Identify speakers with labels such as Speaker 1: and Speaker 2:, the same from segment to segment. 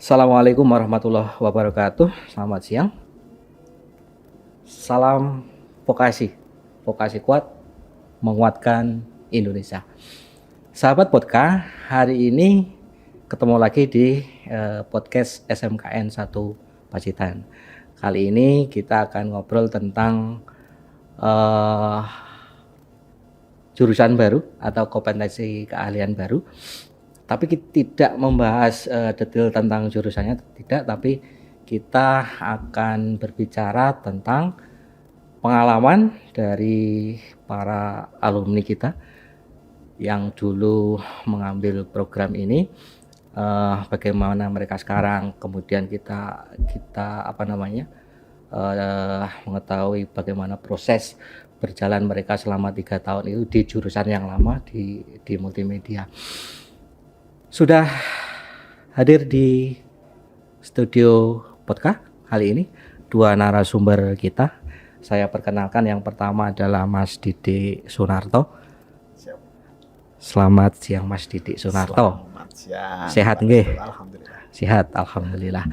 Speaker 1: Assalamualaikum warahmatullahi wabarakatuh. Selamat siang. Salam vokasi. Vokasi kuat menguatkan Indonesia. Sahabat Podka, hari ini ketemu lagi di podcast SMKN 1 Pacitan. Kali ini kita akan ngobrol tentang jurusan baru atau kompetensi keahlian baru. Tapi kita tidak membahas detail tentang jurusannya, tidak, tapi kita akan berbicara tentang pengalaman dari para alumni kita yang dulu mengambil program ini, bagaimana mereka sekarang, kemudian kita mengetahui bagaimana proses berjalan mereka selama 3 tahun itu di jurusan yang lama di multimedia. Sudah hadir di studio podcast kali ini 2 narasumber kita. Saya perkenalkan, yang pertama adalah Mas Didik Sunarto. Selamat siang Mas Didik Sunarto.
Speaker 2: Selamat siang.
Speaker 1: Sehat nggih?
Speaker 2: Alhamdulillah.
Speaker 1: Sehat, alhamdulillah.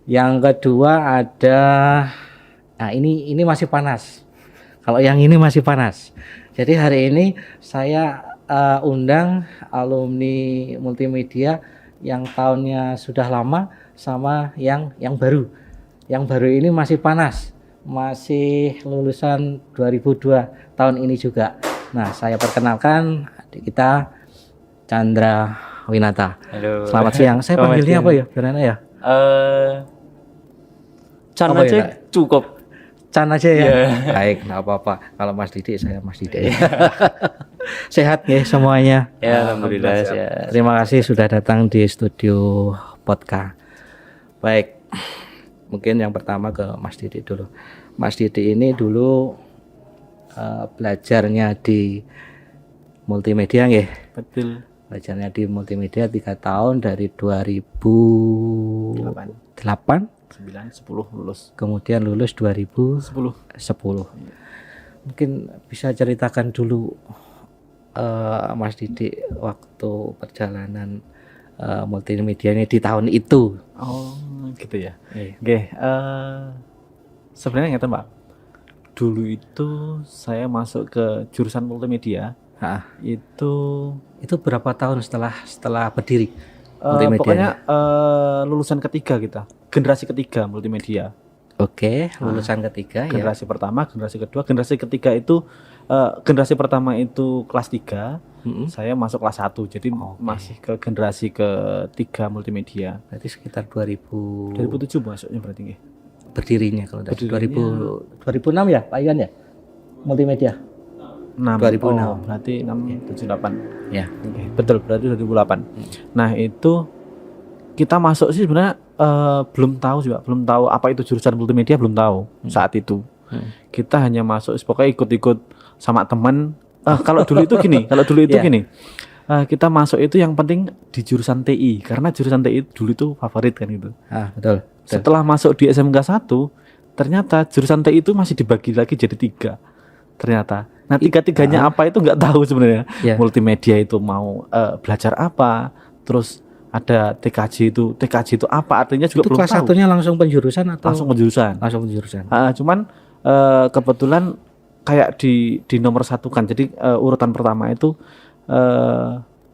Speaker 1: Yang kedua ada, nah ini masih panas. Kalau yang ini masih panas. Jadi hari ini saya undang alumni multimedia yang tahunnya sudah lama sama yang baru. Yang baru ini masih panas, masih lulusan 2002 tahun ini juga. Nah, saya perkenalkan adik kita, Chandra Winata.
Speaker 3: Halo.
Speaker 1: Selamat siang. Saya panggilnya apa ya? Gimana ya?
Speaker 3: Chan
Speaker 1: Apa
Speaker 3: aja
Speaker 1: ya,
Speaker 3: cukup.
Speaker 1: Chan aja ya.
Speaker 3: Yeah.
Speaker 1: Baik, nggak apa-apa. Kalau Mas Didik, saya Mas Didik. Sehat ya semuanya.
Speaker 3: Ya, alhamdulillah
Speaker 2: Alhamdulillah,
Speaker 3: ya.
Speaker 1: Terima kasih sudah datang di studio podcast. Baik, mungkin yang pertama ke Mas Didik dulu. Mas Didik ini dulu belajarnya di multimedia nggih?
Speaker 3: Betul.
Speaker 1: Belajarnya di multimedia 3 tahun dari 2008.
Speaker 3: 9, 10 lulus.
Speaker 1: Kemudian lulus 2010.
Speaker 3: 10.
Speaker 1: Mungkin bisa ceritakan dulu Mas Didik waktu perjalanan multimedia ini di tahun itu.
Speaker 3: Oh, gitu ya.
Speaker 1: Iya.
Speaker 3: Oke, sebenarnya ngeten, Pak. Dulu itu saya masuk ke jurusan multimedia. Itu
Speaker 1: berapa tahun setelah berdiri multimedia?
Speaker 3: pokoknya lulusan ketiga kita. Generasi ketiga multimedia.
Speaker 1: Oke, lulusan ketiga ya.
Speaker 3: Generasi pertama, generasi kedua, generasi ketiga itu generasi pertama itu kelas 3, saya masuk kelas 1. Jadi masih ke generasi ketiga multimedia.
Speaker 1: Berarti sekitar 2007
Speaker 3: 2007 masuknya berarti nggih.
Speaker 1: berdirinya kalau tidak
Speaker 3: Berdirinya.
Speaker 1: 2006 ya Pak Iwan ya? Multimedia
Speaker 3: 6.
Speaker 1: 2006.
Speaker 3: Oh, berarti 6 7 8.
Speaker 1: ya.
Speaker 3: Oke, betul, berarti 2008. Nah, itu kita masuk sih sebenarnya belum tahu sih, Pak. Belum tahu apa itu jurusan multimedia, belum tahu saat itu. Kita hanya masuk pokoknya ikut-ikut sama teman. Kalau dulu itu gini, kita masuk itu yang penting di jurusan TI, karena jurusan TI dulu itu favorit kan gitu.
Speaker 1: Betul.
Speaker 3: Setelah masuk di SMK 1, ternyata jurusan TI itu masih dibagi lagi jadi 3. Ternyata. Nah, tiga-tiganya apa itu nggak tahu sebenarnya.
Speaker 1: Ya.
Speaker 3: Multimedia itu mau belajar apa, terus ada TKJ itu apa artinya juga
Speaker 1: Itu
Speaker 3: belum
Speaker 1: kelas
Speaker 3: tahu.
Speaker 1: satunya langsung penjurusan atau
Speaker 3: Langsung penjurusan. Cuman kebetulan kayak di nomor satu kan, jadi urutan pertama itu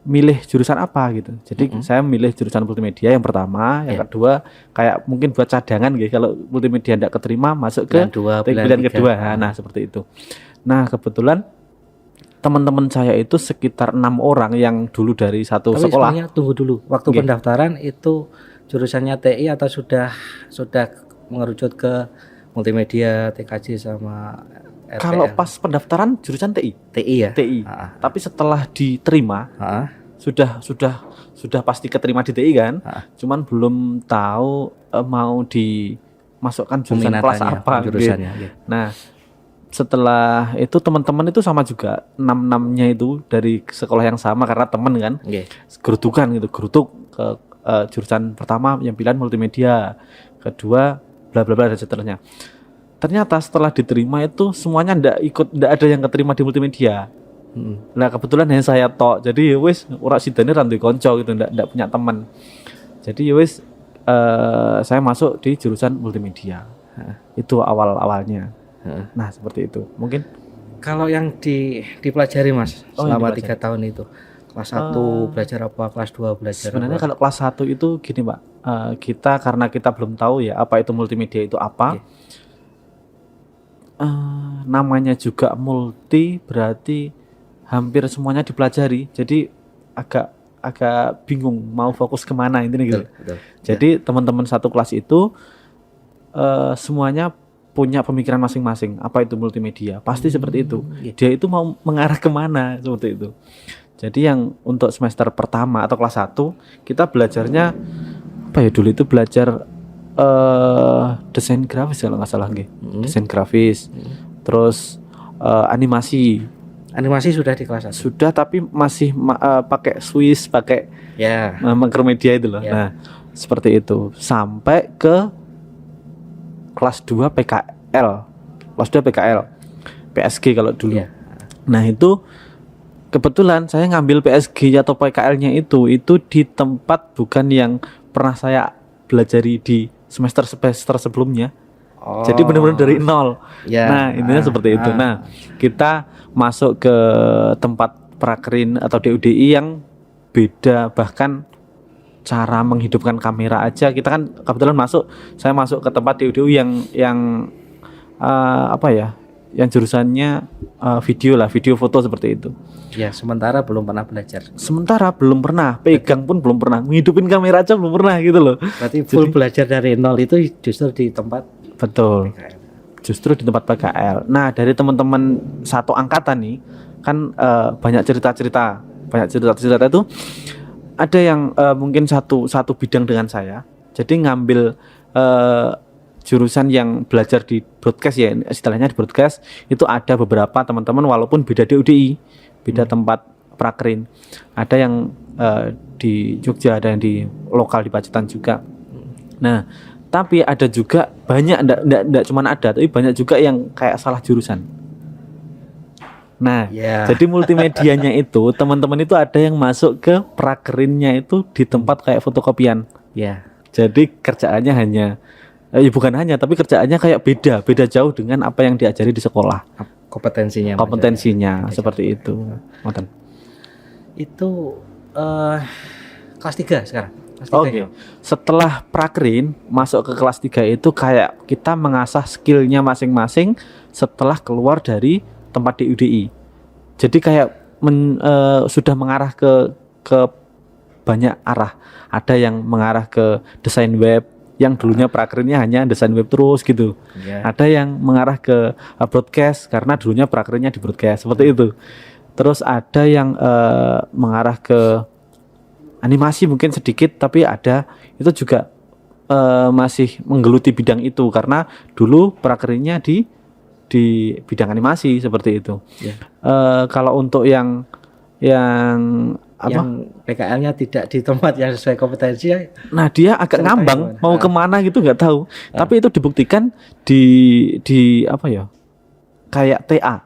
Speaker 3: milih jurusan apa gitu. Jadi saya milih jurusan multimedia yang pertama, yang kedua kayak mungkin buat cadangan gitu. Kalau multimedia tidak keterima masuk ke pilihan kedua. Nah, seperti itu. Nah, kebetulan teman-teman saya itu sekitar 6 orang yang dulu dari satu
Speaker 1: Tapi
Speaker 3: sekolah.
Speaker 1: sebenarnya tunggu dulu. Waktu pendaftaran itu jurusannya TI atau sudah mengerucut ke multimedia, TKJ sama RPL?
Speaker 3: Kalau pas pendaftaran jurusan TI.
Speaker 1: TI ya?
Speaker 3: TI. Tapi setelah diterima sudah pasti keterima di TI kan. Cuman belum tahu mau dimasukkan jurusan kelas apa
Speaker 1: jurusannya.
Speaker 3: Gitu. Nah, setelah itu teman-teman itu sama juga 6-6-nya itu dari sekolah yang sama karena teman kan. Gerutuk ke jurusan pertama yang pilihan multimedia, kedua bla bla bla dan seterusnya. Ternyata setelah diterima itu semuanya ndak ada yang keterima di multimedia. Nah kebetulan hanya saya tok, jadi ya wis ora sidane ra duwe kanca gitu, ndak punya teman. Jadi ya wis saya masuk di jurusan multimedia. Itu awalnya. Nah, seperti itu. Mungkin
Speaker 1: Kalau yang dipelajari Mas selama
Speaker 3: yang
Speaker 1: 3 tahun itu, kelas 1 belajar apa, kelas 2 belajar
Speaker 3: sebenarnya
Speaker 1: apa?
Speaker 3: kalau kelas 1 itu gini, Pak. Kita karena kita belum tahu ya apa itu multimedia itu apa. Namanya juga multi berarti hampir semuanya dipelajari. Jadi agak bingung mau fokus kemana intinya gitu.
Speaker 1: Betul.
Speaker 3: Jadi teman-teman satu kelas itu semuanya punya pemikiran masing-masing. Apa itu multimedia? Pasti seperti itu. Dia itu mau mengarah kemana seperti itu. Jadi yang untuk semester pertama atau kelas 1 kita belajarnya apa ya dulu itu belajar desain grafis kalau nggak salah nggih. Desain grafis. Terus animasi.
Speaker 1: Animasi sudah di kelas 1.
Speaker 3: Sudah tapi masih pakai Swiss, pakai Macromedia itu loh. Nah, seperti itu. Sampai ke kelas 2 PKL. Kelas 2 PKL. PSG kalau dulu. Nah, itu kebetulan saya ngambil PSG atau PKL-nya itu di tempat bukan yang pernah saya belajari di semester sebelumnya. Jadi benar-benar dari nol. Nah, intinya seperti itu. Nah, kita masuk ke tempat prakerin atau DUDI yang beda, bahkan cara menghidupkan kamera aja. Kita kan kebetulan saya masuk ke tempat DUDI yang apa ya? Yang jurusannya video foto seperti itu.
Speaker 1: Ya, sementara belum pernah belajar.
Speaker 3: Sementara belum pernah, pegang pun belum pernah, menghidupin kamera aja belum pernah gitu loh.
Speaker 1: Berarti full belajar dari nol itu justru di tempat
Speaker 3: betul.
Speaker 1: PKL.
Speaker 3: Justru di tempat PKL. Nah, dari teman-teman satu angkatan nih kan banyak cerita-cerita itu ada yang mungkin satu bidang dengan saya. Jadi ngambil jurusan yang belajar di broadcast ya, istilahnya di broadcast itu ada beberapa teman-teman walaupun beda DUDI, beda tempat prakerin. Ada yang di Jogja, ada yang di lokal di Pacitan juga. Nah, tapi ada juga banyak enggak cuma ada, tapi banyak juga yang kayak salah jurusan. Nah, jadi multimedianya itu teman-teman itu ada yang masuk ke prakerinnya itu di tempat kayak fotokopian. Jadi kerjaannya hanya bukan hanya, tapi kerjaannya kayak beda jauh dengan apa yang diajari di sekolah. Kompetensinya seperti itu.
Speaker 1: Itu kelas 3 sekarang.
Speaker 3: Oke. Setelah prakerin masuk ke kelas 3 itu kayak kita mengasah skillnya masing-masing setelah keluar dari tempat DUDI. Jadi kayak sudah mengarah ke banyak arah. Ada yang mengarah ke desain web, yang dulunya prakerinnya hanya desain web terus gitu. Ada yang mengarah ke broadcast karena dulunya prakerinnya di broadcast seperti itu. Terus ada yang mengarah ke animasi mungkin sedikit, tapi ada itu juga masih menggeluti bidang itu karena dulu prakerinnya di bidang animasi seperti itu. Kalau untuk yang
Speaker 1: PKL-nya tidak di tempat yang sesuai kompetensi,
Speaker 3: nah dia agak ngambang mau kemana gitu nggak tahu. Tapi itu dibuktikan di apa ya? Kayak TA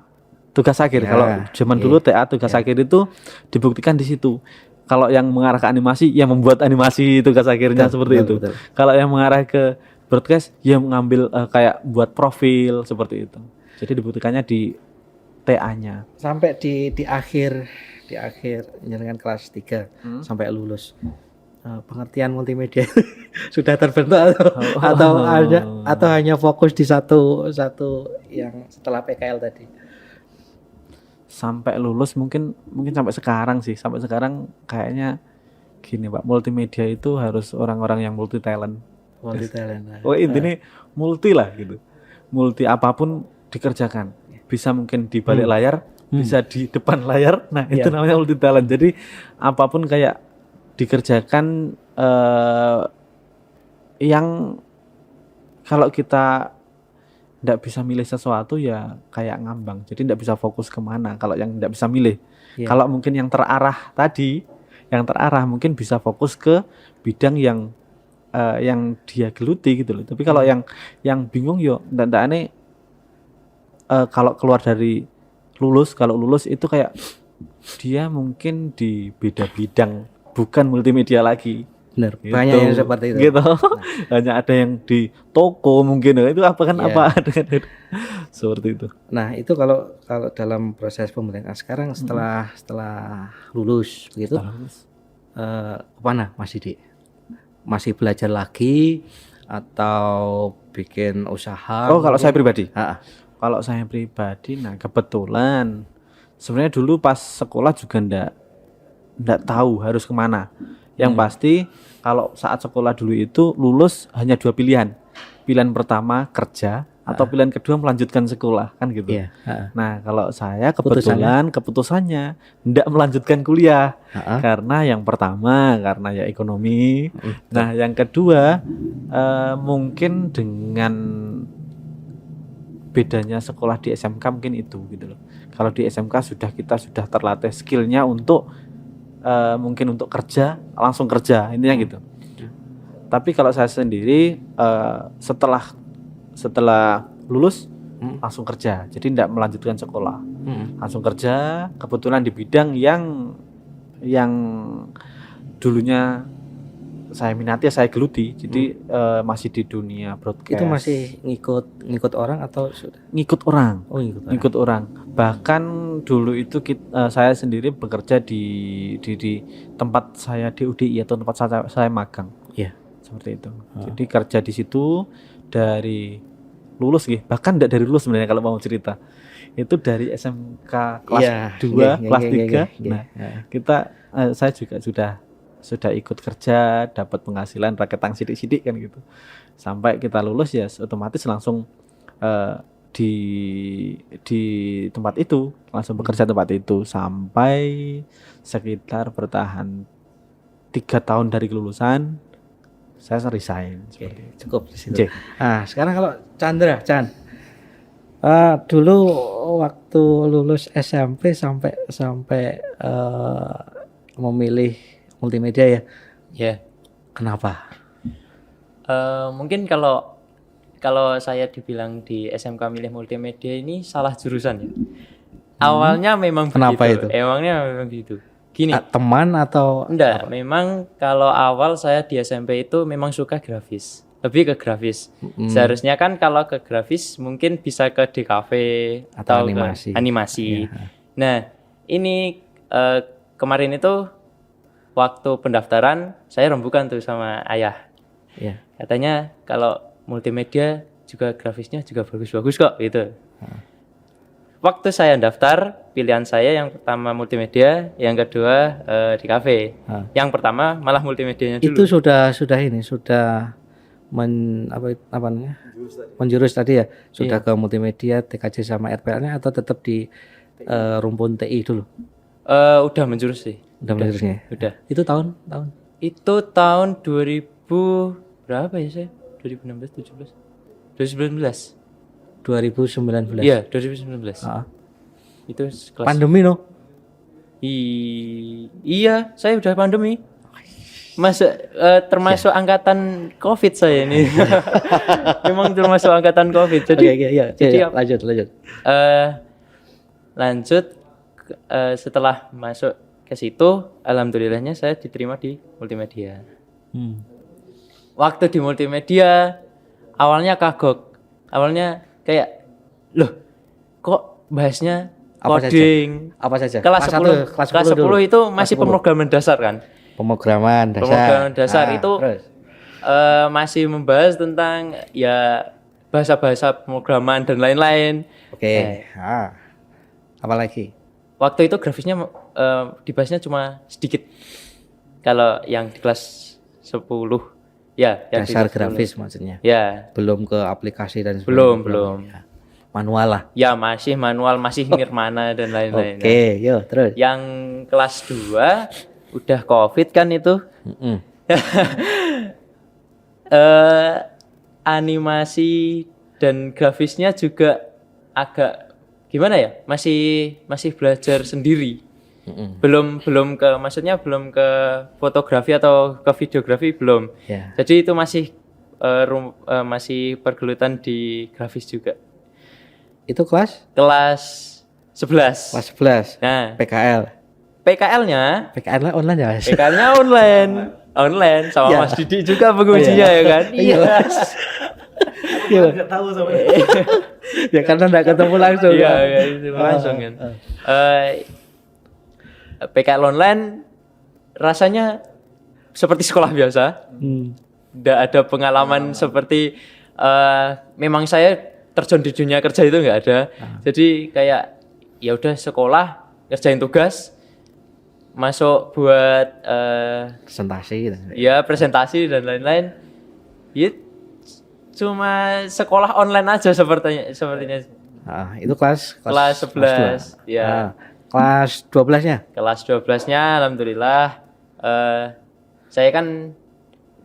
Speaker 3: tugas akhir. Kalau zaman dulu TA tugas akhir itu dibuktikan di situ. Kalau yang mengarah ke animasi, ya membuat animasi tugas akhirnya seperti itu. Kalau yang mengarah ke broadcast, ya mengambil kayak buat profil seperti itu. Jadi dibuktikannya di TA-nya.
Speaker 1: Sampai di akhir jenengan kelas 3 sampai lulus. Pengertian multimedia sudah terbentuk atau hanya fokus di satu yang setelah PKL tadi?
Speaker 3: Sampai lulus mungkin sampai sekarang sih. Sampai sekarang kayaknya gini, Pak, multimedia itu harus orang-orang yang multi talent. Intinya multi lah gitu. Multi apapun dikerjakan. Bisa mungkin di balik layar, bisa di depan layar. Nah, itu namanya multi talent. Jadi apapun kayak dikerjakan yang kalau kita tidak bisa milih sesuatu ya kayak ngambang. Jadi tidak bisa fokus kemana kalau yang tidak bisa milih. Kalau mungkin yang terarah tadi, yang terarah mungkin bisa fokus ke bidang yang dia geluti gitu loh. Tapi kalau yang bingung yo ndak aneh kalau keluar dari kalau lulus itu kayak dia mungkin di beda bidang, bukan multimedia lagi.
Speaker 1: benar.
Speaker 3: Gitu.
Speaker 1: Banyak yang seperti itu.
Speaker 3: Gitu. Hanya ada yang di toko mungkin itu apa kan
Speaker 1: Iya.
Speaker 3: apa seperti itu.
Speaker 1: Nah, itu kalau kalau dalam proses pembelajaran sekarang setelah lulus begitu kemana Mas Didi? Masih belajar lagi atau bikin usaha?
Speaker 3: Oh, kalau
Speaker 1: mungkin?
Speaker 3: saya pribadi.
Speaker 1: Ah,
Speaker 3: Kalau saya pribadi, nah kebetulan sebenarnya dulu pas sekolah juga ndak tahu harus kemana. Yang pasti kalau saat sekolah dulu itu lulus hanya 2 pilihan. Pilihan pertama kerja atau pilihan kedua melanjutkan sekolah kan gitu.
Speaker 1: iya.
Speaker 3: Nah kalau saya kebetulan keputusannya ndak melanjutkan kuliah karena yang pertama karena ya ekonomi. Nah yang kedua mungkin dengan bedanya sekolah di SMK mungkin itu gitu loh. Kalau di SMK kita sudah terlatih skillnya untuk mungkin untuk kerja langsung kerja intinya gitu. Tapi kalau saya sendiri setelah lulus langsung kerja, jadi tidak melanjutkan sekolah, langsung kerja. Kebetulan di bidang yang dulunya saya minati, saya geluti, jadi masih di dunia broadcast.
Speaker 1: Itu masih ngikut orang atau sudah?
Speaker 3: Ngikut orang.
Speaker 1: Oh, ngikut orang.
Speaker 3: Ngikut orang. Bahkan dulu itu saya sendiri bekerja di tempat saya di UDI atau tempat saya magang.
Speaker 1: Iya.
Speaker 3: Seperti itu. Jadi kerja di situ dari lulus nih, bahkan tidak dari lulus sebenarnya kalau mau cerita. Itu dari SMK kelas 2, kelas 3. Nah, saya juga sudah ikut kerja, dapat penghasilan raketang sidik-sidik kan gitu. Sampai kita lulus ya otomatis langsung di tempat itu, langsung bekerja tempat itu sampai sekitar bertahan 3 tahun dari kelulusan. Saya resign.
Speaker 1: Cukup di situ. Nah, sekarang kalau Chan, dulu waktu lulus SMP sampai memilih multimedia ya.
Speaker 2: Ya.
Speaker 1: Kenapa?
Speaker 2: Mungkin kalau saya dibilang di SMK milih multimedia ini salah jurusan ya. Awalnya memang
Speaker 1: Kenapa
Speaker 2: begitu.
Speaker 1: itu?
Speaker 2: Emangnya memang begitu. Gini.
Speaker 1: Teman atau
Speaker 2: Enggak, memang kalau awal saya di SMP itu memang suka grafis. Lebih ke grafis. Seharusnya kan kalau ke grafis mungkin bisa ke DKV
Speaker 1: atau
Speaker 2: ke animasi. Nah, ini kemarin itu waktu pendaftaran saya rembukan tuh sama ayah.
Speaker 1: Iya.
Speaker 2: Katanya kalau multimedia juga grafisnya juga bagus-bagus kok gitu. Waktu saya daftar, pilihan saya yang pertama multimedia, yang kedua di kafe. Yang pertama malah multimedianya dulu.
Speaker 1: Itu sudah menjurus tadi ya. Sudah ke multimedia, TKJ sama RPL-nya atau tetap di rumpun TI dulu?
Speaker 2: Udah menjurus sih.
Speaker 1: Udah menjurusnya.
Speaker 2: Udah.
Speaker 1: Itu tahun?
Speaker 2: Itu tahun 2000 berapa ya saya? 2016, 17. 2019.
Speaker 1: 2019.
Speaker 2: Iya, 2019. Itu kelas
Speaker 1: pandemi no?
Speaker 2: Iya, saya udah pandemi. Termasuk angkatan COVID saya ini. Memang termasuk angkatan COVID. Jadi
Speaker 1: lanjut.
Speaker 2: Lanjut setelah masuk ke situ, alhamdulillahnya saya diterima di multimedia. Waktu di multimedia awalnya kagok. Awalnya kayak loh kok bahasnya coding
Speaker 1: apa saja?
Speaker 2: Kelas 10 itu masih pemrograman dasar kan?
Speaker 1: Pemrograman dasar
Speaker 2: itu masih membahas tentang ya bahasa-bahasa pemrograman dan lain-lain.
Speaker 1: Oke. Apalagi?
Speaker 2: Waktu itu grafisnya dibahasnya cuma sedikit. Kalau yang di kelas 10 ya, yang
Speaker 1: dasar grafis maksudnya.
Speaker 2: Ya.
Speaker 1: Belum ke aplikasi dan sebagainya.
Speaker 2: Belum.
Speaker 1: Ya. Manual lah.
Speaker 2: Ya masih manual, masih Nirmana dan lain-lain.
Speaker 1: Oke, yuk terus.
Speaker 2: Yang kelas 2 udah COVID kan itu. Animasi dan grafisnya juga agak gimana ya? Masih belajar sendiri. Belum ke fotografi atau ke videografi belum.
Speaker 1: Yeah.
Speaker 2: Jadi itu masih pergelutan di grafis juga.
Speaker 1: Itu kelas
Speaker 2: 11.
Speaker 1: Kelas 11.
Speaker 2: Nah,
Speaker 1: PKL.
Speaker 2: PKL-nya
Speaker 1: PKL online ya, Mas?
Speaker 2: PKL-nya online. online sama
Speaker 1: Iya.
Speaker 2: Mas Didi juga pengujinya ya kan.
Speaker 1: Iya. Iya.
Speaker 3: Enggak tahu sama
Speaker 1: Ya karena enggak ketemu langsung.
Speaker 2: Iya,
Speaker 1: kan?
Speaker 2: iya, itu langsung kan. PKL online rasanya seperti sekolah biasa. Nggak ada pengalaman seperti memang saya terjun di dunia kerja itu nggak ada. Jadi kayak ya udah sekolah, kerjain tugas, masuk buat
Speaker 1: Presentasi gitu.
Speaker 2: ya presentasi dan lain-lain. Ya cuma sekolah online aja sepertinya.
Speaker 1: Itu kelas
Speaker 2: Kelas 11,
Speaker 1: 2.
Speaker 2: ya.
Speaker 1: Kelas 12-nya?
Speaker 2: Kelas 12-nya alhamdulillah saya kan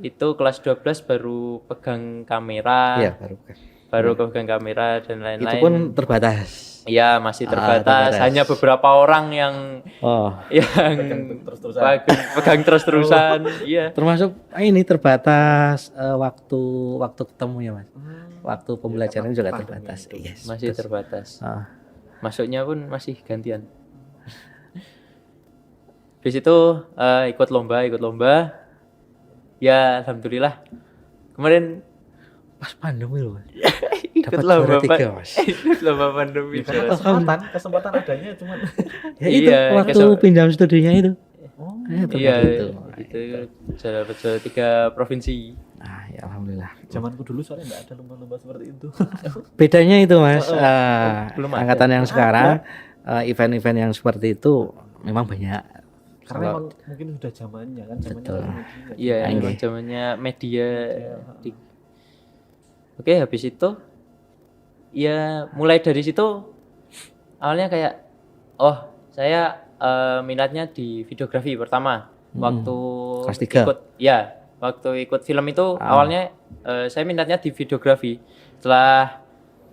Speaker 2: itu kelas 12 baru pegang kamera.
Speaker 1: Iya, baru.
Speaker 2: Pegang kamera dan lain-lain.
Speaker 1: Itu pun terbatas.
Speaker 2: Iya, masih terbatas.
Speaker 1: terbatas.
Speaker 2: Hanya beberapa orang yang pegang terus-terusan. Iya.
Speaker 1: Termasuk ini terbatas waktu ketemu ya, Mas. Waktu pembelajaran juga terbatas. Yes,
Speaker 2: Masih
Speaker 1: betul.
Speaker 2: terbatas.
Speaker 1: Ah.
Speaker 2: Masuknya pun masih gantian. Di situ ikut lomba. Ya, alhamdulillah. Kemarin
Speaker 1: Pas pandemi loh, Mas.
Speaker 2: ikut
Speaker 1: Dapat
Speaker 2: lomba
Speaker 1: juara 3, Mas.
Speaker 2: ikut lomba pandemi.
Speaker 3: Karena kesempatan adanya cuman
Speaker 1: Ya itu
Speaker 2: Iya,
Speaker 1: waktu pinjam studinya itu.
Speaker 2: Iya,
Speaker 1: itu.
Speaker 2: itu juara 3 provinsi.
Speaker 1: Nah, ya alhamdulillah.
Speaker 3: zamanku dulu soalnya enggak ada lomba-lomba seperti itu.
Speaker 1: Bedanya itu, Mas.
Speaker 2: belum ada.
Speaker 1: Angkatan yang sekarang event-event yang seperti itu memang banyak.
Speaker 3: Karena emang mungkin sudah zamannya kan,
Speaker 1: Betul.
Speaker 3: media.
Speaker 2: Iya, memang zamannya media. Oke, habis itu ya mulai dari situ awalnya kayak saya minatnya di videografi pertama. Waktu
Speaker 1: Kelas 3.
Speaker 2: waktu ikut film itu awalnya saya minatnya di videografi. Setelah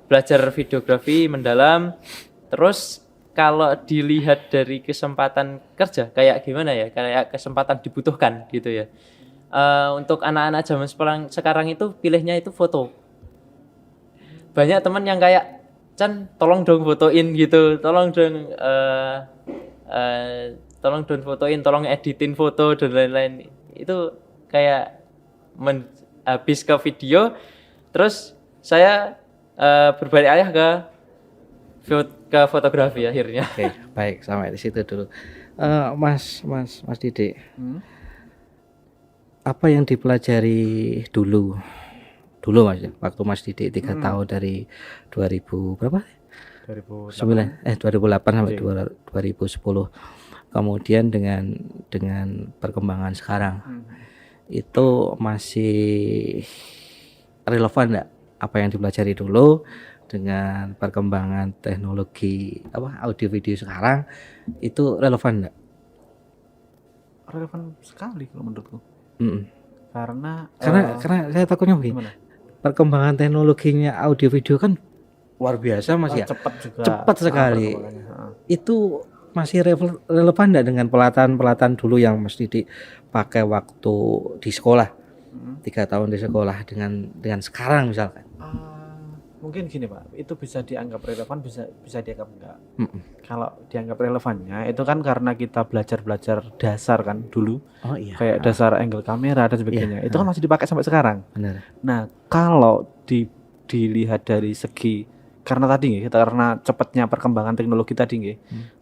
Speaker 2: belajar videografi mendalam, terus kalau dilihat dari kesempatan kerja kayak gimana ya, kayak kesempatan dibutuhkan gitu ya. Untuk anak-anak zaman sekarang itu pilihnya itu foto. Banyak teman yang kayak, Chan tolong dong fotoin gitu, tolong dong fotoin, tolong editin foto dan lain-lain. Itu kayak habis ke video, terus saya berbalik arah ke fotografi akhirnya.
Speaker 1: Oke, baik, sampai di situ dulu. Mas Didi, apa yang dipelajari dulu Mas, waktu Mas Didi 3 tahun dari 2000 berapa? 2008 sampai 2010. Kemudian dengan perkembangan sekarang itu masih relevan enggak apa yang dipelajari dulu dengan perkembangan teknologi audio video sekarang, itu relevan enggak?
Speaker 3: Relevan sekali kalau menurutku.
Speaker 1: Karena saya takutnya begini.
Speaker 3: Gimana?
Speaker 1: Perkembangan teknologinya audio video kan luar biasa Mas ya.
Speaker 3: Cepat juga.
Speaker 1: Cepat sekali. Itu masih relevan enggak dengan pelatihan dulu yang Mas Didi pakai waktu di sekolah? 3 tahun di sekolah dengan sekarang misalkan.
Speaker 3: Mungkin gini Pak, itu bisa dianggap relevan, bisa dianggap enggak. Kalau dianggap relevannya itu kan karena kita belajar dasar kan dulu.
Speaker 1: Oh iya.
Speaker 3: Kayak dasar angle kamera dan sebagainya. Itu kan masih dipakai sampai sekarang.
Speaker 1: Benar.
Speaker 3: Nah, kalau dilihat dari segi karena cepatnya perkembangan teknologi tadi nggih,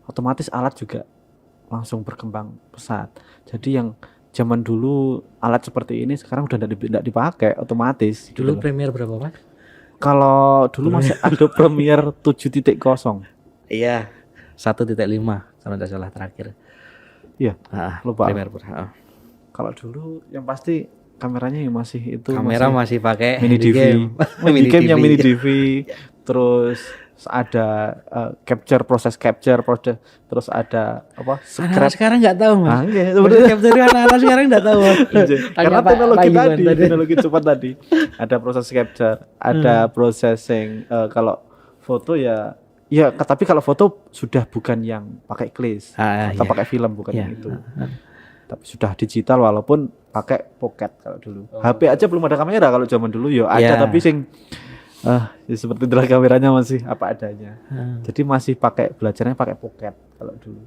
Speaker 3: otomatis alat juga langsung berkembang pesat. Jadi yang zaman dulu alat seperti ini sekarang udah enggak dipakai otomatis.
Speaker 1: Dulu
Speaker 3: gitu.
Speaker 1: Premiere berapa Mas?
Speaker 3: Kalau dulu masih ada Premiere 7.0.
Speaker 1: Iya, 1.5 kalau tidak salah terakhir.
Speaker 3: Iya. Lupa.
Speaker 1: Premiere.
Speaker 3: Kalau dulu yang pasti kameranya yang masih itu
Speaker 1: Kamera masih pakai
Speaker 3: mini DV. Mini yang mini DV. Terus ada proses capture, terus ada apa?
Speaker 1: Anak sekarang nggak tahu Mas.
Speaker 3: Iya,
Speaker 1: Sebenarnya capture anak sekarang nggak tahu.
Speaker 3: Karena teknologi cepat tadi. Ada proses capture, ada processing. Kalau foto ya, tapi kalau foto sudah bukan yang pakai glaze atau pakai film, bukan yang itu. Tapi sudah digital walaupun pakai pocket kalau dulu. HP aja belum ada kamera kalau zaman dulu ada tapi ya seperti itulah kameranya masih apa adanya. Jadi masih belajarnya pakai pocket kalau dulu.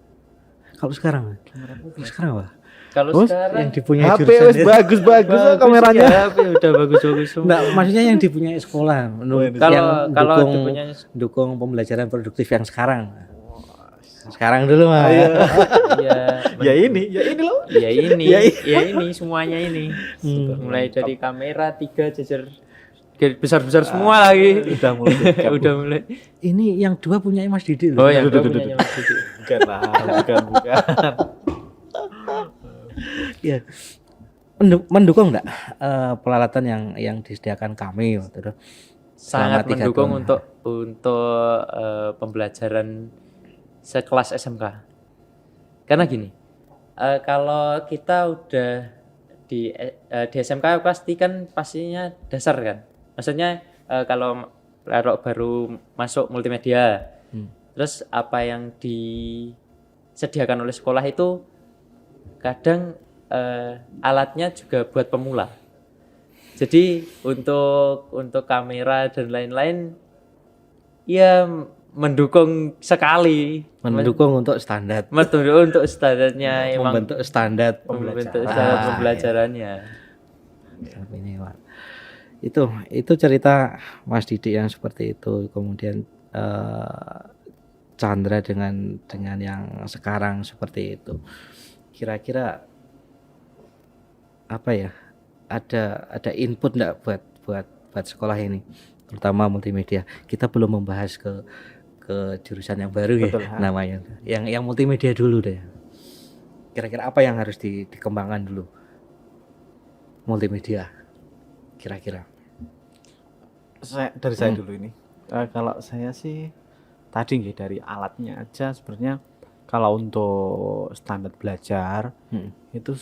Speaker 1: Kalau sekarang? Sekarang apa?
Speaker 2: Kalau
Speaker 3: Terus
Speaker 2: sekarang
Speaker 1: yang dipunyai
Speaker 3: HP
Speaker 1: jurusan
Speaker 3: wis
Speaker 1: itu.
Speaker 3: bagus-bagus
Speaker 2: bagus
Speaker 3: kameranya.
Speaker 2: ya, HP udah bagus-bagus semua.
Speaker 1: Enggak, maksudnya yang dipunyai sekolah,
Speaker 2: Kalau
Speaker 1: dukung,
Speaker 2: dipunyai
Speaker 1: dukung pembelajaran produktif yang sekarang. Sekarang dulu mah.
Speaker 2: ya
Speaker 3: Ya ini loh.
Speaker 2: ya ini
Speaker 3: Ya
Speaker 2: ya ini semuanya ini. Mulai dari kamera 3 jajar besar-besar semua lagi.
Speaker 3: Udah mulai.
Speaker 2: Udah mulai.
Speaker 1: Ini yang 2 punya Mas Didi loh.
Speaker 2: Oh yang
Speaker 3: Duh,
Speaker 2: dua
Speaker 3: duh,
Speaker 2: punyanya Mas Didi.
Speaker 3: Bukan lah, bukan.
Speaker 1: Iya. Mendukung enggak peralatan yang disediakan kami waktu itu?
Speaker 2: Sangat
Speaker 1: Selama 3
Speaker 2: mendukung
Speaker 1: tahun.
Speaker 2: untuk pembelajaran sekelas SMK. Karena gini, kalau kita udah di SMK pasti kan pastinya dasar kan. Maksudnya kalau baru masuk multimedia, terus apa yang disediakan oleh sekolah itu kadang alatnya juga buat pemula. Jadi untuk kamera dan lain-lain ya mendukung sekali.
Speaker 1: Mendukung untuk standar.
Speaker 2: Mendukung untuk standarnya emang
Speaker 1: Membentuk standar
Speaker 2: membentuk
Speaker 1: pembelajaran.
Speaker 2: standar pembelajarannya.
Speaker 1: Ini, Pak. Itu cerita Mas Didi yang seperti itu. Kemudian Chandra dengan yang sekarang seperti itu. Kira-kira apa ya? Ada input enggak buat sekolah ini, terutama multimedia. Kita belum membahas ke jurusan yang baru.
Speaker 3: Betul,
Speaker 1: ya namanya. Yang multimedia dulu deh. Kira-kira apa yang harus dikembangkan dulu? Multimedia. Kira-kira.
Speaker 3: Dari saya dulu ini. Kalau saya sih tadi nggih dari alatnya aja sebenarnya kalau untuk standar belajar itu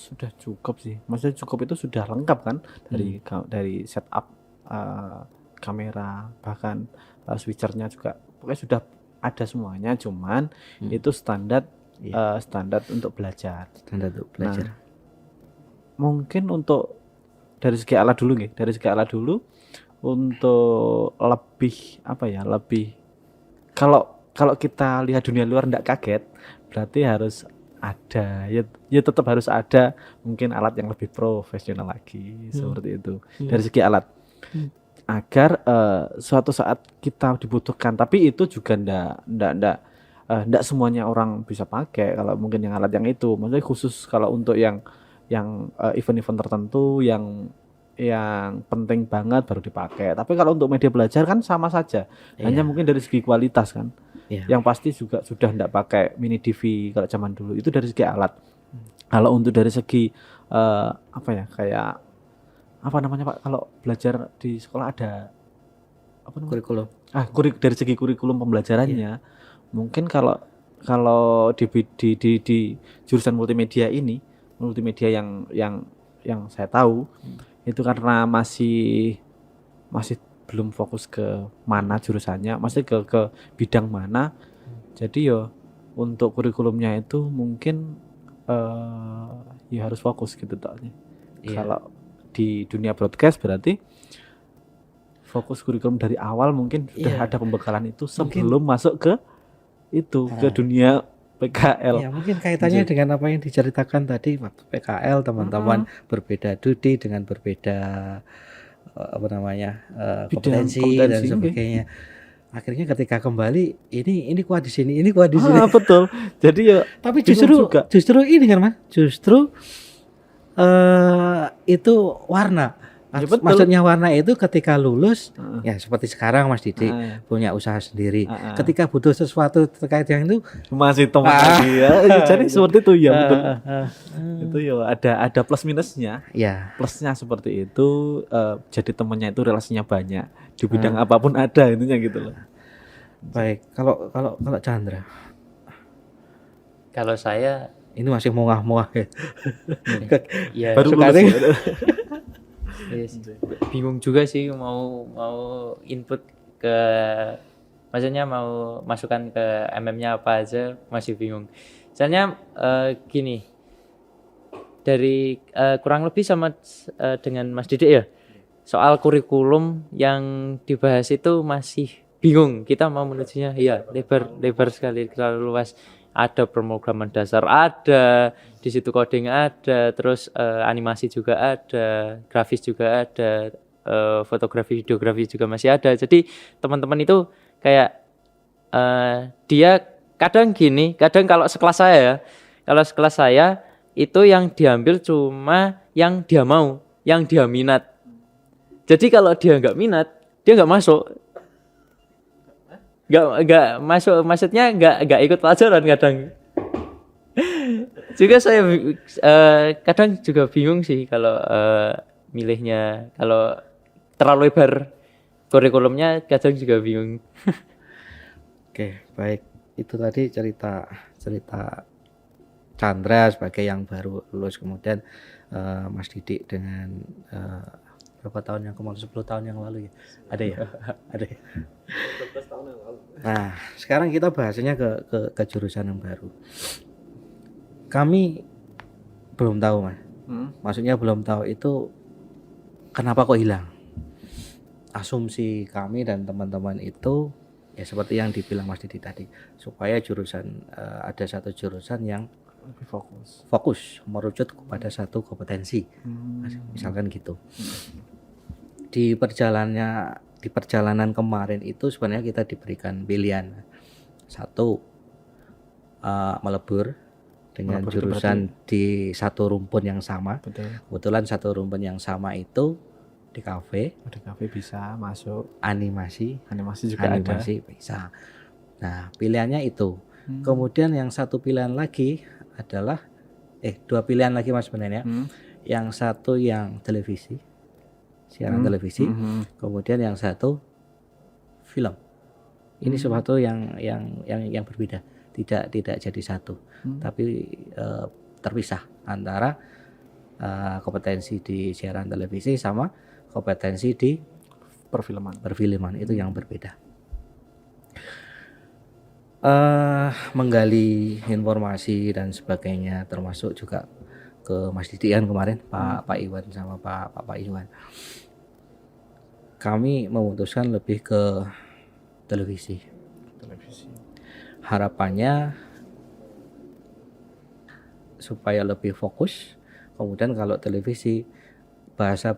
Speaker 3: sudah cukup sih. Maksudnya cukup itu sudah lengkap kan dari setup kamera bahkan switchernya juga pokoknya sudah ada semuanya. Cuman itu standar standar untuk belajar.
Speaker 1: Standar untuk belajar.
Speaker 3: Nah, mungkin untuk dari segi alat dulu nggih. Dari segi alat dulu untuk lebih apa ya? Lebih kalau kita lihat dunia luar ndak kaget, berarti harus ada ya tetap harus ada mungkin alat yang lebih profesional lagi seperti itu dari segi alat agar suatu saat kita dibutuhkan. Tapi itu juga ndak semuanya orang bisa pakai. Kalau mungkin yang alat yang itu maksudnya khusus kalau untuk yang event-event tertentu yang penting banget baru dipakai. Tapi kalau untuk media belajar kan sama saja. Hanya mungkin dari segi kualitas kan. Yang pasti juga sudah enggak pakai mini DV kalau zaman dulu. Itu dari segi alat. Kalau untuk dari segi apa ya? Kayak apa namanya Pak? Kalau belajar di sekolah ada apa namanya?
Speaker 1: Kurikulum.
Speaker 3: Dari segi kurikulum pembelajarannya mungkin kalau di jurusan multimedia ini, multimedia yang saya tahu itu karena masih belum fokus ke mana jurusannya, masih ke bidang mana. Jadi yo untuk kurikulumnya itu mungkin ya harus fokus gitu taknya. Kalau di dunia broadcast berarti fokus kurikulum dari awal mungkin sudah ada pembekalan itu sebelum masuk ke ke dunia PKL.
Speaker 1: Ya, mungkin kaitannya dengan apa yang diceritakan tadi waktu PKL teman-teman berbeda studi dengan berbeda apa namanya kompetensi dan sebagainya. Akhirnya ketika kembali ini kuat di sini, ini kuat di sini.
Speaker 3: Betul. Jadi ya
Speaker 1: tapi justru ini kan Mas, justru itu warna.
Speaker 3: Ya, betul.
Speaker 1: Maksudnya warna itu ketika lulus ya seperti sekarang Mas Didi punya usaha sendiri. Ketika butuh sesuatu terkait yang itu
Speaker 3: masih teman lagi ya. Jadi seperti itu ya betul. Itu ya ada plus minusnya.
Speaker 1: Ya.
Speaker 3: Plusnya seperti itu jadi temannya itu relasinya banyak. Di bidang apapun ada intinya gitu loh.
Speaker 1: Baik, kalau Chandra.
Speaker 2: Kalau saya
Speaker 1: ini masih mongah-mongah ya.
Speaker 2: ya
Speaker 3: Baru
Speaker 1: sekali.
Speaker 2: Yes. Bingung juga sih mau input ke maksudnya mau masukkan ke MM-nya apa aja masih bingung. Soalnya gini dari kurang lebih sama dengan Mas Didik ya. Soal kurikulum yang dibahas itu masih bingung. Kita mau menujunya ya lebar sekali terlalu luas. ada pemrograman dasar ada, di situ coding ada, terus animasi juga ada, grafis juga ada, fotografi, videografi juga masih ada. Jadi teman-teman itu kayak dia kadang gini, kadang kalau sekelas saya itu yang diambil cuma yang dia mau, yang dia minat. Jadi kalau dia nggak minat, dia nggak masuk. Nggak masuk, maksudnya nggak ikut pelajaran kadang. Juga saya kadang juga bingung sih kalau milihnya, kalau terlalu lebar kurikulumnya kadang juga bingung.
Speaker 1: Oke, baik. Itu tadi cerita Chandra sebagai yang baru lulus, kemudian Mas Didik dengan berapa tahun yang kemarin, 10 tahun yang lalu ya? Ada ya? Ada ya?
Speaker 3: 12 tahun yang lalu.
Speaker 1: Nah, sekarang kita bahasanya ke jurusan yang baru. Kami belum tahu, Mas. Maksudnya belum tahu itu kenapa kok hilang. Asumsi kami dan teman-teman itu ya seperti yang dibilang Mas Didi tadi, supaya jurusan ada satu jurusan yang
Speaker 3: Lebih
Speaker 1: fokus merucut kepada satu kompetensi, misalkan gitu. Di perjalanan kemarin itu sebenarnya kita diberikan pilihan, satu melebur dengan jurusan di satu rumpun yang sama.
Speaker 3: Betul.
Speaker 1: Kebetulan satu rumpun yang sama itu di kafe.
Speaker 3: Di kafe bisa masuk.
Speaker 1: Animasi
Speaker 3: Juga ada.
Speaker 1: bisa. Nah, pilihannya itu. Kemudian yang satu pilihan lagi adalah dua pilihan lagi Mas sebenarnya. Yang satu yang televisi, siaran televisi. Kemudian yang satu film. Ini sesuatu yang berbeda. Tidak jadi satu, tapi terpisah antara kompetensi di siaran televisi sama kompetensi di perfilman itu yang berbeda. Menggali informasi dan sebagainya, termasuk juga ke Mas Didi kan kemarin, Pak Iwan sama Pak Iwan. Kami memutuskan lebih ke televisi. Harapannya supaya lebih fokus. Kemudian kalau televisi, bahasa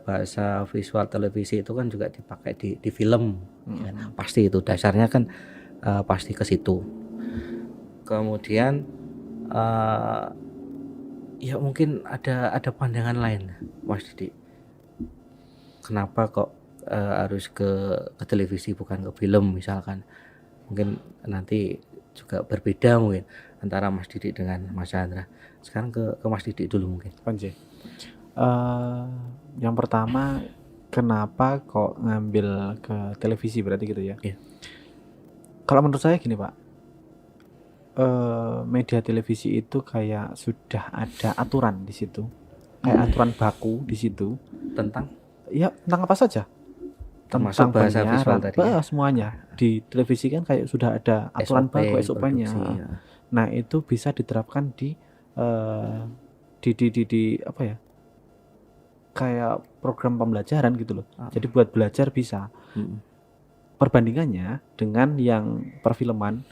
Speaker 1: visual televisi itu kan juga dipakai di film, kan? Pasti itu dasarnya kan pasti ke situ. Kemudian ya mungkin ada pandangan lain, Mas Didi. Kenapa kok harus ke televisi bukan ke film misalkan? Mungkin nanti juga berbeda mungkin antara Mas Didi dengan Mas Chandra. Sekarang ke Mas Didi dulu mungkin.
Speaker 3: Yang pertama, kenapa kok ngambil ke televisi berarti gitu ya?
Speaker 1: Iya.
Speaker 3: Kalau menurut saya gini Pak, media televisi itu kayak sudah ada aturan di situ, kayak aturan baku di situ
Speaker 1: Tentang
Speaker 3: apa saja,
Speaker 1: termasuk
Speaker 3: tentang
Speaker 1: bahasa
Speaker 3: penyiaran,
Speaker 1: visual tadi ya?
Speaker 3: semuanya di televisi kan kayak sudah ada aturan
Speaker 1: SOP,
Speaker 3: baku, SOP-nya.
Speaker 1: produksi, ya.
Speaker 3: Nah itu bisa diterapkan di apa ya, kayak program pembelajaran gitu loh. Jadi buat belajar bisa. Perbandingannya dengan yang perfilman,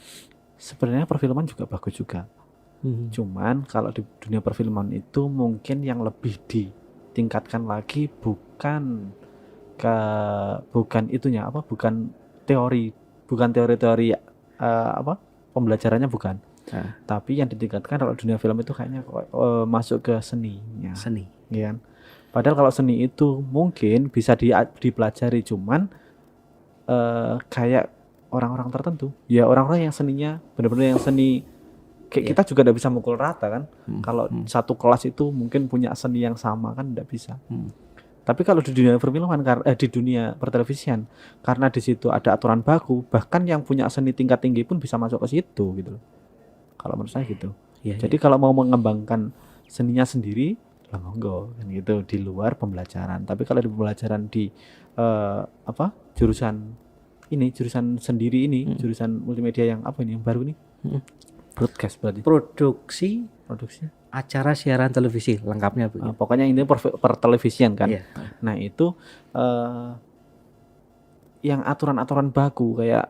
Speaker 3: sebenarnya perfilman juga bagus juga. Cuman kalau di dunia perfilman itu mungkin yang lebih ditingkatkan lagi bukan itunya apa, bukan teori pembelajarannya bukan. Tapi yang ditingkatkan kalau dunia film itu kayaknya masuk ke seninya. Ya kan? Padahal kalau seni itu mungkin bisa dipelajari, cuman kayak orang-orang tertentu, ya orang-orang yang seninya benar-benar yang seni kayak kita juga tidak bisa mukul rata kan. Kalau satu kelas itu mungkin punya seni yang sama kan tidak bisa. Tapi kalau di dunia perfilman, di dunia pertelevisian, karena di situ ada aturan baku, bahkan yang punya seni tingkat tinggi pun bisa masuk ke situ gitu loh. Kalau menurut saya gitu. Jadi kalau mau mengembangkan seninya sendiri, lah monggo kan gitu di luar pembelajaran. Tapi kalau di pembelajaran di jurusan sendiri ini, jurusan multimedia yang apa ini yang baru ini? Broadcast berarti. Produksi
Speaker 1: acara siaran televisi lengkapnya begitu.
Speaker 3: Pokoknya ini pertelevisian kan. Nah itu yang aturan-aturan baku kayak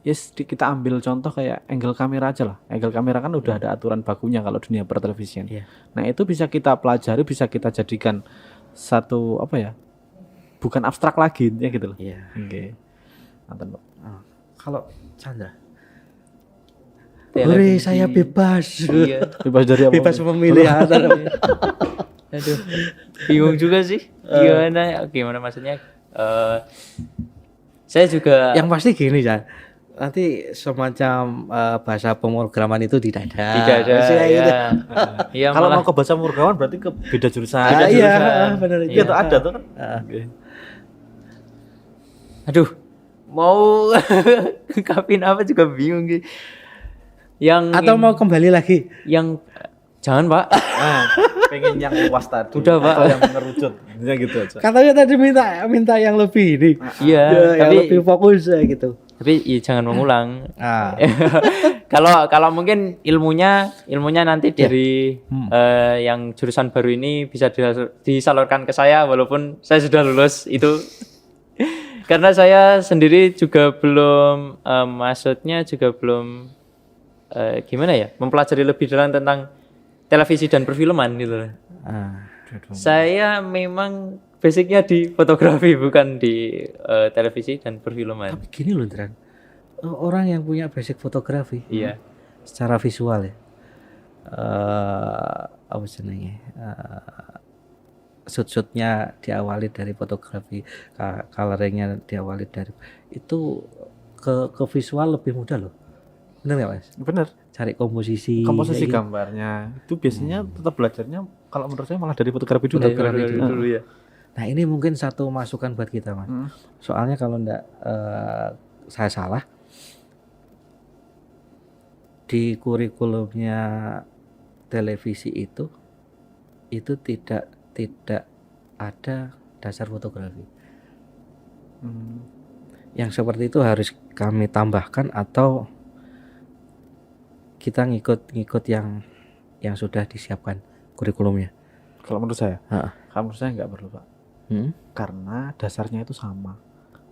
Speaker 3: yes kita ambil contoh kayak angle kamera aja lah. Angle kamera kan udah ada aturan bakunya kalau dunia pertelevisian.
Speaker 1: Iya.
Speaker 3: Nah itu bisa kita pelajari, bisa kita jadikan satu apa ya, bukan abstrak lagi ya gitu loh.
Speaker 1: Iya.
Speaker 3: Oke. Mantan Pak.
Speaker 1: Kalau Chandra,
Speaker 2: Televisi.
Speaker 1: saya bebas.
Speaker 2: Iya.
Speaker 3: Bebas dari apa?
Speaker 1: Bebas memilih antara
Speaker 2: Aduh, bingung juga sih. Gimana maksudnya? Saya juga
Speaker 1: yang pasti gini ya. Nanti semacam bahasa pemrograman itu tidak ada.
Speaker 2: tidak ada.
Speaker 1: Pasti kayak gitu.
Speaker 2: Iya,
Speaker 3: Kalau
Speaker 2: malah
Speaker 3: mau ke bahasa pemrograman berarti ke beda jurusan.
Speaker 1: Iya, benar itu.
Speaker 3: Iya tuh ada tuh kan. Oke.
Speaker 2: aduh, mau ngungkapin apa juga bingung gitu.
Speaker 1: Atau mau kembali lagi.
Speaker 2: yang jangan, Pak.
Speaker 3: Nah, pengen yang luas tadi.
Speaker 2: Udah, Pak.
Speaker 3: Atau yang mengerucut. Ya gitu aja.
Speaker 1: Katanya tadi minta yang lebih ini.
Speaker 2: Iya,
Speaker 1: yang
Speaker 2: tapi
Speaker 1: lebih fokus gitu.
Speaker 2: jangan mengulang.
Speaker 1: Ah.
Speaker 2: Kalau mungkin ilmunya nanti dari yang jurusan baru ini bisa disalurkan ke saya walaupun saya sudah lulus itu. Karena saya sendiri juga belum maksudnya juga belum gimana ya, mempelajari lebih dalam tentang televisi dan perfilman gitu. Saya memang basicnya di fotografi bukan di televisi dan perfilman.
Speaker 1: Tapi gini loh, Dran. Orang yang punya basic fotografi,
Speaker 2: Iya.
Speaker 1: secara visual ya, apa senengnya, shoot-shootnya diawali dari fotografi, coloringnya diawali dari itu ke visual lebih mudah loh. Bener nggak Mas?
Speaker 3: Bener.
Speaker 1: Cari komposisi
Speaker 3: Komposisi
Speaker 1: kayak
Speaker 3: gambarnya itu biasanya tetap belajarnya kalau menurut saya malah dari fotografi dulu.
Speaker 1: Fotografi
Speaker 2: dulu ya.
Speaker 1: Nah ini mungkin satu masukan buat kita Mas. Soalnya kalau enggak saya salah, di kurikulumnya televisi itu tidak ada dasar fotografi. Yang seperti itu harus kami tambahkan atau kita ngikut yang sudah disiapkan kurikulumnya.
Speaker 3: Kalau menurut saya,
Speaker 1: Heeh.
Speaker 3: kalau menurut saya nggak perlu Pak. Karena dasarnya itu sama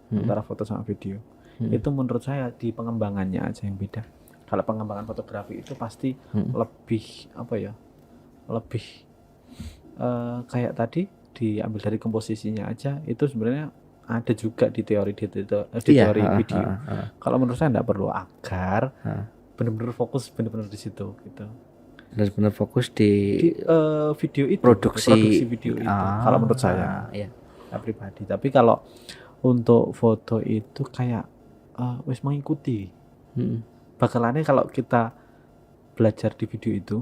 Speaker 3: antara foto sama video. Itu menurut saya di pengembangannya aja yang beda. Kalau pengembangan fotografi itu pasti lebih apa ya, lebih kayak tadi diambil dari komposisinya aja itu sebenarnya ada juga di teori teori video. Kalau menurut saya nggak perlu agar benar-benar fokus benar-benar di situ gitu.
Speaker 1: Benar-benar fokus di
Speaker 3: video itu
Speaker 1: produksi
Speaker 3: video itu. Kalau menurut saya,
Speaker 1: ya.
Speaker 3: pribadi. Tapi kalau untuk foto itu kayak wis mengikuti. Bakalannya kalau kita belajar di video itu,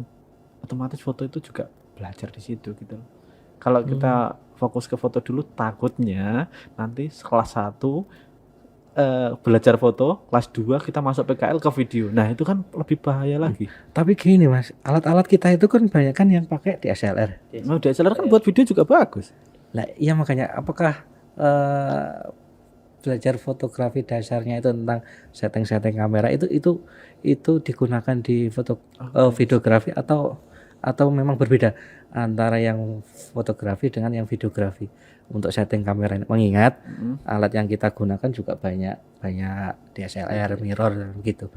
Speaker 3: otomatis foto itu juga belajar di situ gitu. Kalau kita fokus ke foto dulu, takutnya nanti kelas 1 belajar foto, kelas 2 kita masuk PKL ke video. Nah, itu kan lebih bahaya lagi.
Speaker 1: Tapi gini Mas, alat-alat kita itu kan banyak kan yang pakai DSLR.
Speaker 3: Mau DSLR kan buat video juga bagus.
Speaker 1: Nah, iya makanya apakah belajar fotografi dasarnya itu tentang setting-setting kamera itu digunakan di videografi atau memang berbeda antara yang fotografi dengan yang videografi untuk setting kamera ini. Mengingat alat yang kita gunakan juga banyak DSLR, mirror gitu.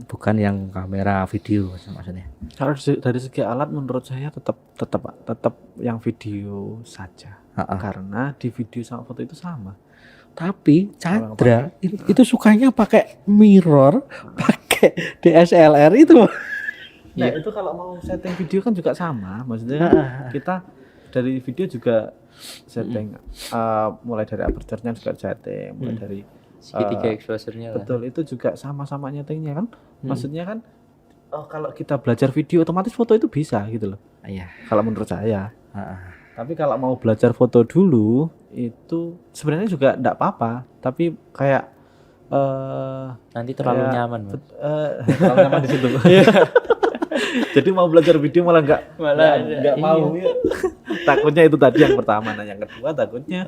Speaker 1: Bukan yang kamera video maksudnya.
Speaker 3: Kalau dari segi alat menurut saya tetap yang video saja. Karena di video sama foto itu sama.
Speaker 1: Tapi Chandra itu sukanya pakai mirror, pakai DSLR itu.
Speaker 3: Nah, itu kalau mau setting video kan juga sama. Maksudnya kita dari video juga setting mulai dari aperture-nya juga setting, mulai dari
Speaker 2: segitiga exposure-nya lah.
Speaker 3: Betul, itu juga sama-sama nyetingnya kan. Maksudnya kan kalau kita belajar video otomatis foto itu bisa gitu loh.
Speaker 1: Iya.
Speaker 3: Kalau menurut saya. Tapi kalau mau belajar foto dulu itu sebenarnya juga enggak apa-apa, tapi kayak
Speaker 2: nanti terlalu nyaman, Mas.
Speaker 3: Terlalu nyaman di situ. Jadi mau belajar video malah enggak mau. Iya. Takutnya itu tadi yang pertama. Nah, yang kedua takutnya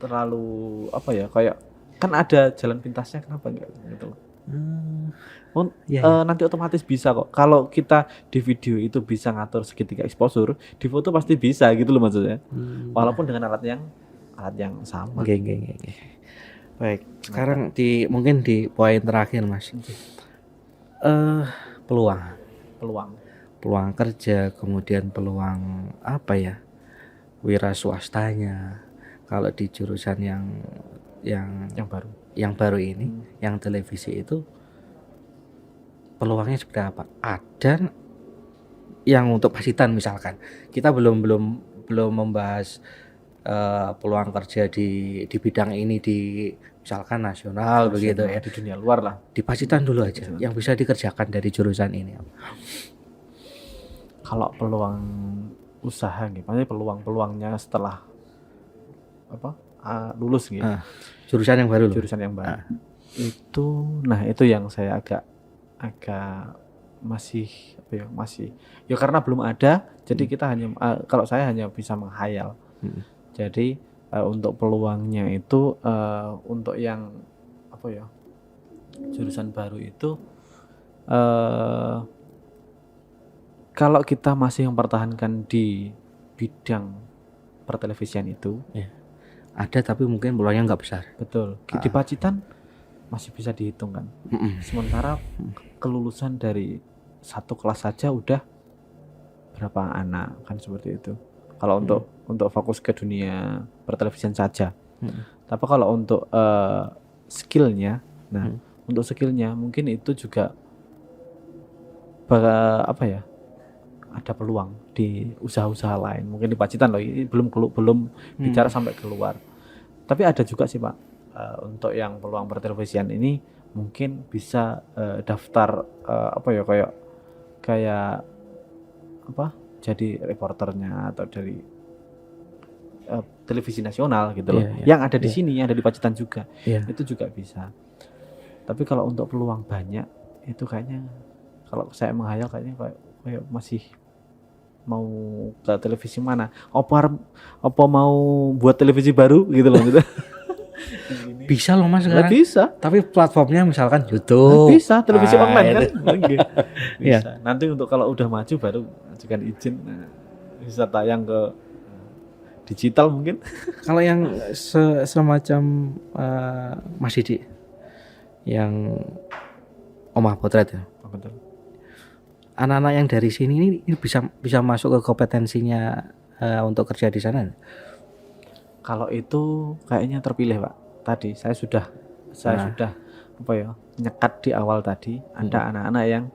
Speaker 3: terlalu apa ya, kayak kan ada jalan pintasnya, kenapa enggak gitu. Nanti otomatis bisa kok. Kalau kita di video itu bisa ngatur segitiga exposure, di foto pasti bisa gitu loh maksudnya. Walaupun dengan alat yang sama.
Speaker 1: Oke. Baik, sekarang mungkin di poin terakhir Mas. Peluang
Speaker 3: Peluang.
Speaker 1: kerja, kemudian peluang apa ya? Wira swastanya. Kalau di jurusan
Speaker 3: Yang baru.
Speaker 1: yang baru ini, yang televisi itu peluangnya seperti apa? Ada yang untuk pasitan misalkan. Kita belum membahas peluang kerja di bidang ini di misalkan nasional begitu ya.
Speaker 3: Di dunia luar lah.
Speaker 1: Di pasitan dulu aja yang bisa dikerjakan dari jurusan ini.
Speaker 3: Kalau peluang usaha gitu, maksudnya peluangnya setelah lulus gitu.
Speaker 1: Jurusan yang baru loh.
Speaker 3: Jurusan yang baru. Itu yang saya agak masih ya karena belum ada, jadi kita hanya kalau saya hanya bisa menghayal. Jadi untuk peluangnya itu untuk yang jurusan baru itu kalau kita masih mempertahankan di bidang pertelevisian itu
Speaker 1: ada, tapi mungkin peluangnya nggak besar.
Speaker 3: betul di Pacitan masih bisa dihitung kan. Sementara kelulusan dari satu kelas saja udah berapa anak kan, seperti itu kalau untuk fokus ke dunia pertelevisian saja. Tapi kalau untuk skillnya, untuk skillnya mungkin itu juga ada peluang di usaha-usaha lain, mungkin di Pacitan loh, ini belum bicara sampai keluar. Tapi ada juga sih Pak, untuk yang peluang pertelevisian ini mungkin bisa daftar kayak jadi reporternya atau dari televisi nasional gitu loh, yang ada di sini, yang ada di Pacitan juga, itu juga bisa. Tapi kalau untuk peluang banyak itu kayaknya, kalau saya menghayal kayaknya kayak masih mau ke televisi mana? Apa mau buat televisi baru gitu loh gitu.
Speaker 1: Bisa loh Mas sekarang.
Speaker 3: Bisa.
Speaker 1: Tapi platformnya misalkan YouTube.
Speaker 3: Bisa, televisi online kan.
Speaker 1: Bisa.
Speaker 3: Nanti untuk kalau udah maju baru ajukan izin. Bisa tayang ke digital mungkin.
Speaker 1: Kalau yang semacam Mas Didi yang Omah Potret ya.
Speaker 3: Betul.
Speaker 1: Anak-anak yang dari sini ini bisa masuk ke kompetensinya untuk kerja di sana.
Speaker 3: Kalau itu kayaknya terpilih Pak. Tadi saya sudah nyekat di awal tadi. Ada anak-anak yang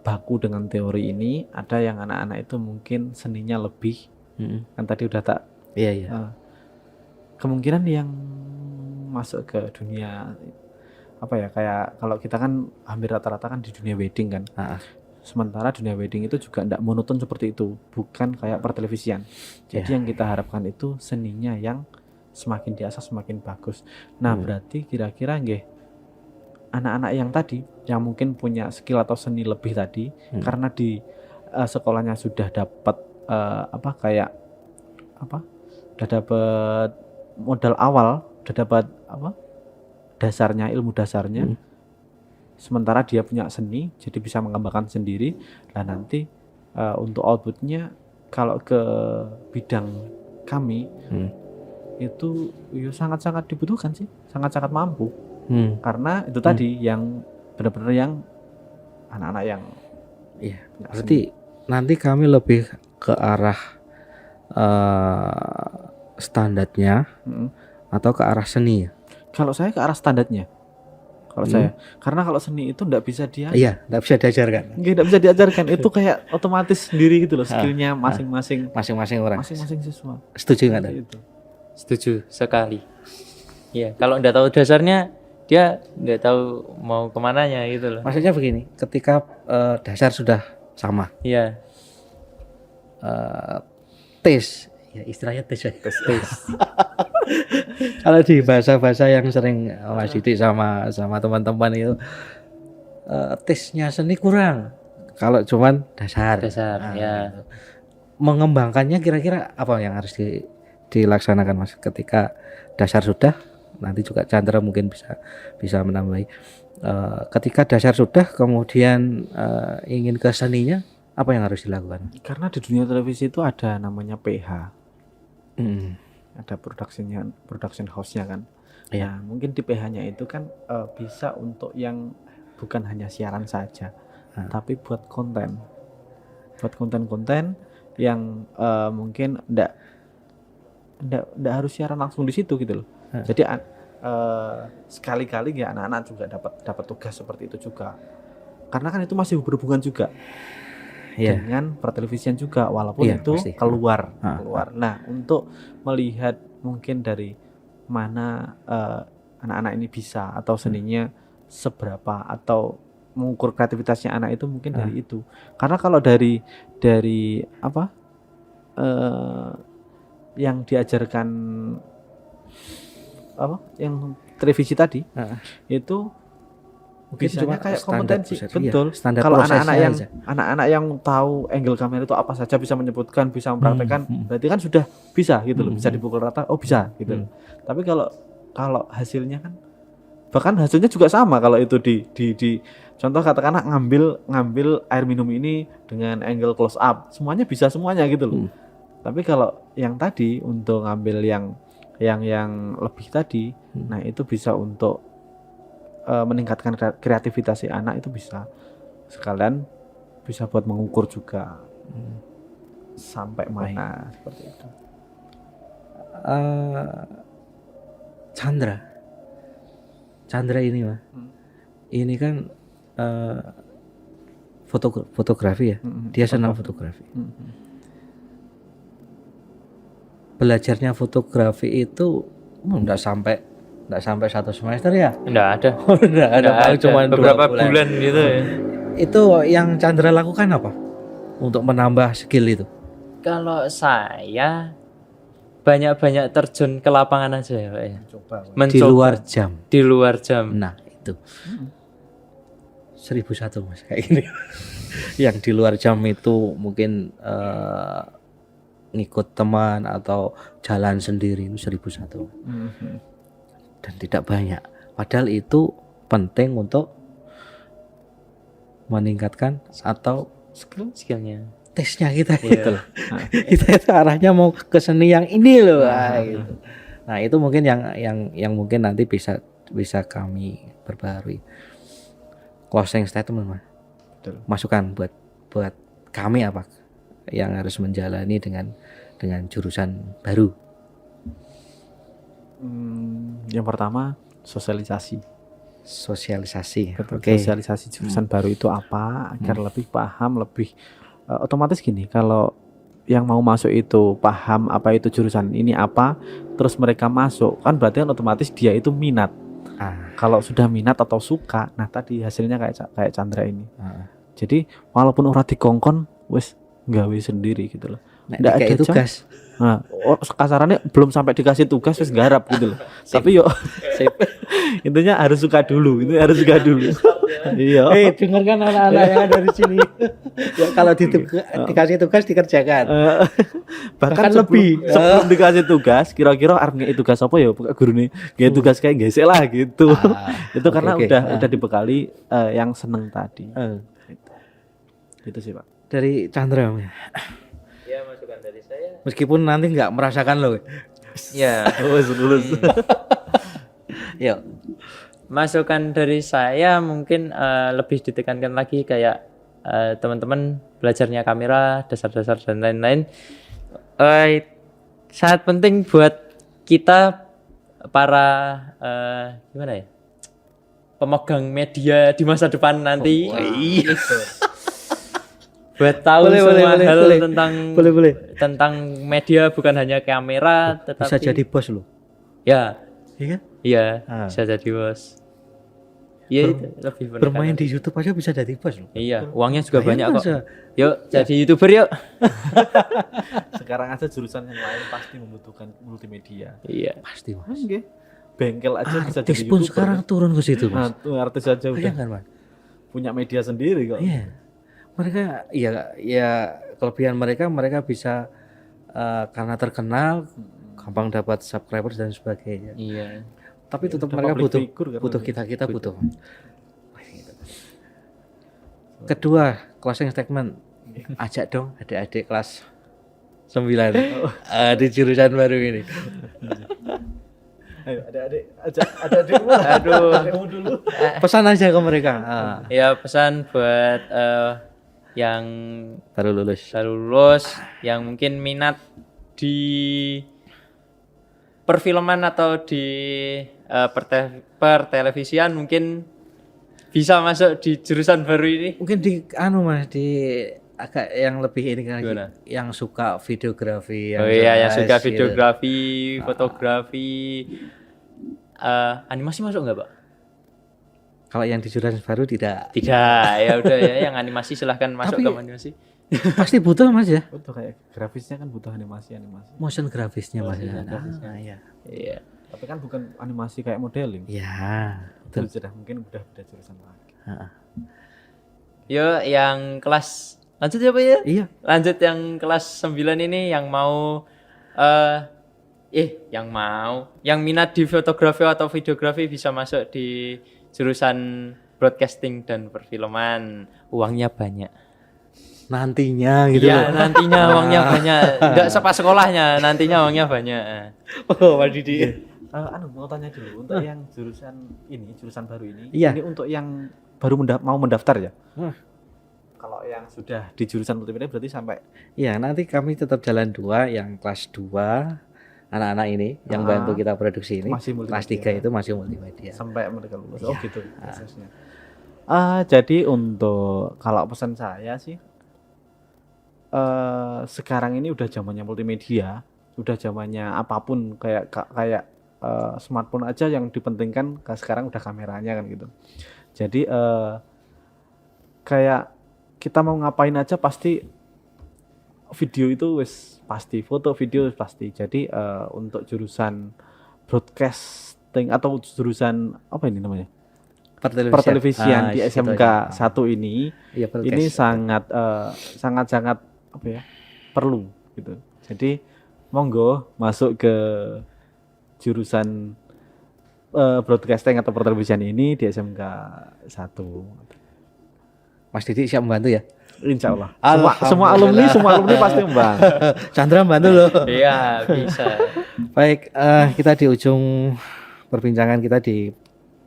Speaker 3: baku dengan teori ini, ada yang anak-anak itu mungkin seninya lebih. Kan tadi udah tak.
Speaker 1: Iya.
Speaker 3: Kemungkinan yang masuk ke dunia kayak kalau kita kan hampir rata-rata kan di dunia wedding kan. Sementara dunia wedding itu juga tidak monoton seperti itu, bukan kayak pertelevisian. Jadi yang kita harapkan itu seninya yang semakin diasah semakin bagus. Nah berarti kira-kira anak-anak yang tadi yang mungkin punya skill atau seni lebih tadi, karena di sekolahnya sudah dapat udah dapat modal awal, udah dapat dasarnya, ilmu dasarnya. Sementara dia punya seni, jadi bisa mengembangkan sendiri. Nah nanti untuk outputnya kalau ke bidang kami itu sangat-sangat dibutuhkan sih, sangat-sangat mampu. Karena itu tadi yang benar-benar yang anak-anak yang
Speaker 1: berarti nanti kami lebih ke arah standarnya atau ke arah seni.
Speaker 3: Kalau saya ke arah standarnya. Kalau saya, karena kalau seni itu enggak bisa
Speaker 1: enggak bisa diajarkan.
Speaker 3: Enggak bisa diajarkan, itu kayak otomatis sendiri gitu loh, skillnya masing-masing
Speaker 1: orang.
Speaker 3: Masing-masing siswa.
Speaker 1: Setuju enggak?
Speaker 2: Itu. Setuju sekali. Iya, kalau enggak tahu dasarnya dia enggak tahu mau kemananya gitu loh.
Speaker 1: Maksudnya begini, ketika dasar sudah sama.
Speaker 2: Iya.
Speaker 1: Tes, ya istilahnya tes. Kalau di bahasa-bahasa yang sering Mas Didi sama teman-teman itu tesnya seni kurang. Kalau cuman dasar
Speaker 2: ya.
Speaker 1: Gitu. Mengembangkannya kira-kira apa yang harus dilaksanakan Mas? Ketika dasar sudah, nanti juga Chandra mungkin bisa menambahi. Ketika dasar sudah, kemudian ingin ke seninya, apa yang harus dilakukan?
Speaker 3: Karena di dunia televisi itu ada namanya PH. Ada production house-nya kan. Ya, mungkin di PH-nya itu kan bisa untuk yang bukan hanya siaran saja, tapi buat konten. Buat konten-konten yang mungkin enggak harus siaran langsung di situ gitu loh. Jadi sekali-kali ya anak-anak juga dapat tugas seperti itu juga. Karena kan itu masih berhubungan juga dengan pertelevisian juga, walaupun itu pasti keluar. Nah, untuk melihat mungkin dari mana anak-anak ini bisa atau seninya seberapa atau mengukur kreativitasnya anak itu mungkin dari itu. Karena kalau dari apa yang diajarkan apa yang televisi tadi itu biasanya kayak kompetensi, betul. Kalau anak-anak yang tahu angle kamera itu apa saja, bisa menyebutkan, bisa mempraktekkan, berarti kan sudah bisa gitu loh, bisa dipukul rata, oh bisa gitu loh. Tapi kalau hasilnya kan, bahkan hasilnya juga sama kalau itu di contoh katakanlah ngambil air minum ini dengan angle close up, semuanya bisa semuanya gitu loh. Tapi kalau yang tadi untuk ngambil yang lebih tadi, nah itu bisa untuk meningkatkan kreativitas si anak, itu bisa sekalian bisa buat mengukur juga sampai mana seperti itu.
Speaker 1: Chandra ini mah, ini kan fotografi ya, dia senang fotografi. Belajarnya fotografi itu enggak sampai 1 semester ya?
Speaker 2: Enggak ada.
Speaker 1: Enggak ada. Cuma
Speaker 2: beberapa bulan gitu ya.
Speaker 1: Itu yang Chandra lakukan apa untuk menambah skill itu?
Speaker 2: Kalau saya banyak-banyak terjun ke lapangan aja ya, Pak ya.
Speaker 1: Di luar jam.
Speaker 2: Di luar jam.
Speaker 1: Nah, itu. 1001 Mas kayak gini. Yang di luar jam itu mungkin ngikut teman atau jalan sendiri itu 1001. Dan tidak banyak. Padahal itu penting untuk meningkatkan atau
Speaker 2: skillnya,
Speaker 1: tesnya kita gitu loh. Kita itu arahnya mau ke seni yang ini loh. Gitu. Nah itu mungkin yang mungkin nanti bisa kami perbarui. Closing statement Mas. Masukan buat kami apa yang harus menjalani dengan jurusan baru.
Speaker 3: Yang pertama sosialisasi.
Speaker 1: Oke.
Speaker 3: Sosialisasi jurusan baru itu apa agar lebih paham, lebih otomatis gini, kalau yang mau masuk itu paham apa itu jurusan ini apa, terus mereka masuk kan berarti kan otomatis dia itu minat. Kalau sudah minat atau suka, nah tadi hasilnya kayak Chandra ini. Jadi walaupun orang dikongkon wis gawe sendiri gitu loh.
Speaker 1: Nggak ada tugas.
Speaker 3: Nah, kasarannya belum sampai dikasih tugas wis garap gitu loh. Tapi yo intinya harus suka dulu. Iya.
Speaker 1: Dengarkan anak-anak yang ada di sini. Ya, kalau dikasih tugas dikerjakan.
Speaker 3: Bahkan sebelum dikasih tugas, kira-kira arep ngeki tugas apa ya gurune ngeki tugas kayak gesek lah gitu. Itu karena udah dibekali yang seneng tadi. Gitu sih, Pak.
Speaker 1: Dari Chandra.
Speaker 2: Ya, masukan dari saya.
Speaker 1: Meskipun nanti nggak merasakan loh.
Speaker 2: Ya,
Speaker 3: lulus.
Speaker 2: Yuk. Masukan dari saya mungkin lebih ditekankan lagi kayak teman-teman belajarnya kamera, dasar-dasar dan lain-lain. Sangat penting buat kita para gimana ya? Pemegang media di masa depan nanti. Buat tahu semua hal tentang media, bukan hanya kamera, tetapi
Speaker 1: bisa jadi bos loh.
Speaker 2: Ya.
Speaker 1: Iya kan?
Speaker 2: Iya, bisa jadi bos. Iya, lebih
Speaker 1: bermain di YouTube aja bisa jadi bos loh.
Speaker 2: Iya, uangnya juga banyak kok. Yuk, jadi YouTuber yuk.
Speaker 3: Sekarang aja jurusan yang lain pasti membutuhkan multimedia.
Speaker 2: Iya,
Speaker 1: pasti Mas.
Speaker 3: Bengkel aja bisa jadi
Speaker 1: YouTuber. Artis pun sekarang turun ke situ, Mas.
Speaker 3: Nah, tuh artis aja udah
Speaker 1: kan, Mas?
Speaker 3: Punya media sendiri kok.
Speaker 1: Iya. Mereka ya kelebihan mereka bisa karena terkenal gampang dapat subscribers dan sebagainya.
Speaker 2: Iya.
Speaker 1: Tapi tetap mereka butuh kita butuh. Kedua, closing statement. Ajak dong adik-adik kelas 9 di jurusan baru ini.
Speaker 3: Ayo, Adik-adik adik
Speaker 2: Aduh.
Speaker 3: adikmu dulu.
Speaker 1: Pesan aja ke mereka.
Speaker 2: Ya pesan buat yang
Speaker 1: Baru lulus.
Speaker 2: baru lulus, yang mungkin minat di perfilman atau di pertelevisian mungkin bisa masuk di jurusan baru ini.
Speaker 1: Mungkin di Mas di agak yang lebih ini kan
Speaker 2: Gimana?
Speaker 1: yang suka videografi
Speaker 2: Oh iya, yang
Speaker 1: jelas
Speaker 2: suka
Speaker 1: gitu.
Speaker 2: videografi, fotografi, animasi masuk nggak, Pak?
Speaker 1: Kalau yang di jurusan baru tidak.
Speaker 2: Tidak, ya udah ya, yang animasi silahkan masuk
Speaker 1: Tapi-
Speaker 2: ke animasi.
Speaker 1: Pasti butuh Mas ya.
Speaker 3: Butuh kayak grafisnya kan butuh animasi.
Speaker 1: Motion grafisnya Mas. Iya.
Speaker 2: Iya.
Speaker 3: Tapi kan bukan animasi kayak modeling.
Speaker 1: Iya.
Speaker 3: Itu sudah mungkin udah beda jurusan lagi.
Speaker 2: Yo, yang kelas lanjut ya, Pak ya?
Speaker 1: Iya.
Speaker 2: Lanjut yang kelas 9 ini yang mau yang minat di fotografi atau videografi bisa masuk di jurusan broadcasting dan perfilman. Uangnya banyak.
Speaker 1: Nantinya gitu
Speaker 2: Iya,
Speaker 1: loh.
Speaker 2: nantinya uangnya banyak. Enggak sepas sekolahnya, nantinya uangnya banyak.
Speaker 1: Oh, Mas Didi.
Speaker 3: Mau tanya dulu untuk yang jurusan baru ini.
Speaker 1: Iya.
Speaker 3: Ini untuk yang baru mau mendaftar ya?
Speaker 1: Hah.
Speaker 3: Kalau yang sudah di jurusan multimedia berarti sampai
Speaker 1: Iya, nanti kami tetap jalan 2 yang kelas 2 anak-anak ini yang bantu kita produksi ini.
Speaker 3: Masih multimedia.
Speaker 1: Kelas 3 itu masih multimedia.
Speaker 3: sampai mereka lulus. Oh gitu prosesnya. Jadi untuk kalau pesan saya sih sekarang ini udah zamannya multimedia, udah zamannya apapun kayak smartphone aja yang dipentingkan sekarang udah kameranya kan gitu. Jadi kayak kita mau ngapain aja pasti video itu wis pasti, foto video wis pasti. Jadi untuk jurusan broadcasting atau jurusan apa ini namanya? Pertelevisian di
Speaker 1: situ
Speaker 3: SMK
Speaker 1: aja.
Speaker 3: 1 ini
Speaker 1: Iya,
Speaker 3: ini sangat apa ya, perlu gitu. Jadi monggo masuk ke jurusan broadcasting atau pertelevisian ini di SMK 1.
Speaker 1: Mas Didi siap membantu ya?
Speaker 3: Insya Allah.
Speaker 1: Alhamdulillah.
Speaker 3: Semua alumni pasti membantu.
Speaker 1: Chandra membantu loh.
Speaker 2: Iya, bisa.
Speaker 1: Baik, kita di ujung perbincangan kita di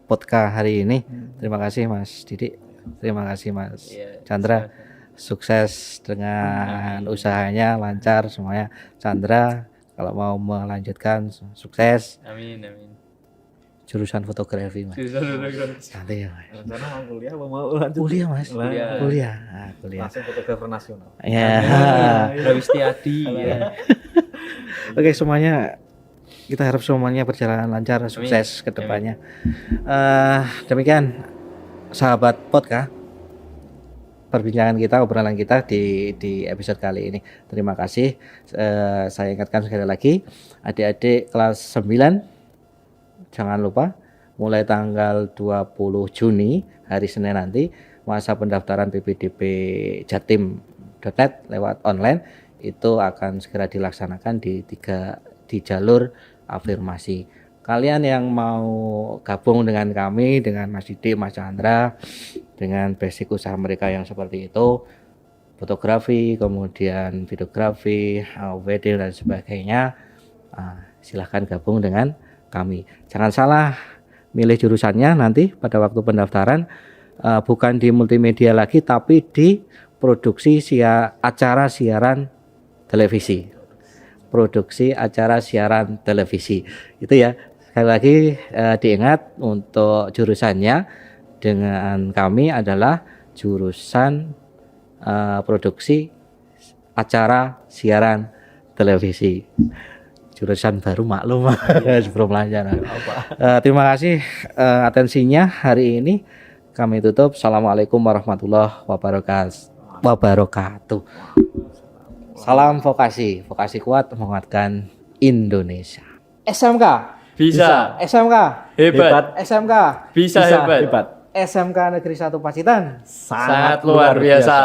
Speaker 1: podcast hari ini. Terima kasih Mas Didi. Terima kasih Mas
Speaker 2: Iya,
Speaker 1: Chandra. Sukses dengan usahanya, lancar semuanya. Chandra kalau mau melanjutkan sukses
Speaker 2: Amin, amin.
Speaker 1: jurusan fotografi Mas. Nanti ya Mas.
Speaker 3: Rencana mau kuliah apa mau lanjut?
Speaker 1: Kuliah Mas.
Speaker 2: Kuliah.
Speaker 1: Kuliah. Nah, kuliah.
Speaker 3: Langsung fotografer nasional.
Speaker 1: Ya.
Speaker 2: Rawistiadi ya.
Speaker 1: Oke semuanya, kita harap semuanya berjalan lancar, sukses ke depannya. Demikian sahabat podcast, perbincangan kita, obrolan kita di episode kali ini. Terima kasih. Saya ingatkan sekali lagi, adik-adik kelas 9 jangan lupa mulai tanggal 20 Juni hari Senin nanti masa pendaftaran PPDB Jatim.net lewat online itu akan segera dilaksanakan di jalur afirmasi. Kalian yang mau gabung dengan kami, dengan Mas Didi, Mas Chandra, dengan basic usaha mereka yang seperti itu, fotografi, kemudian videografi, wedding dan sebagainya, silahkan gabung dengan kami. Jangan salah milih jurusannya nanti pada waktu pendaftaran, bukan di multimedia lagi tapi di produksi acara siaran televisi. Produksi acara siaran televisi. Itu ya. Sekali lagi diingat untuk jurusannya dengan kami adalah jurusan produksi acara siaran televisi. Jurusan baru maklum sebelum lancar. Terima kasih atensinya hari ini. Kami tutup. Assalamualaikum warahmatullahi wabarakatuh. Salam vokasi, vokasi kuat menguatkan Indonesia. SMK
Speaker 2: Bisa.
Speaker 1: SMK
Speaker 2: Hebat.
Speaker 1: SMK
Speaker 2: Bisa hebat.
Speaker 1: SMK Negeri 1 Pacitan
Speaker 2: Sangat luar biasa.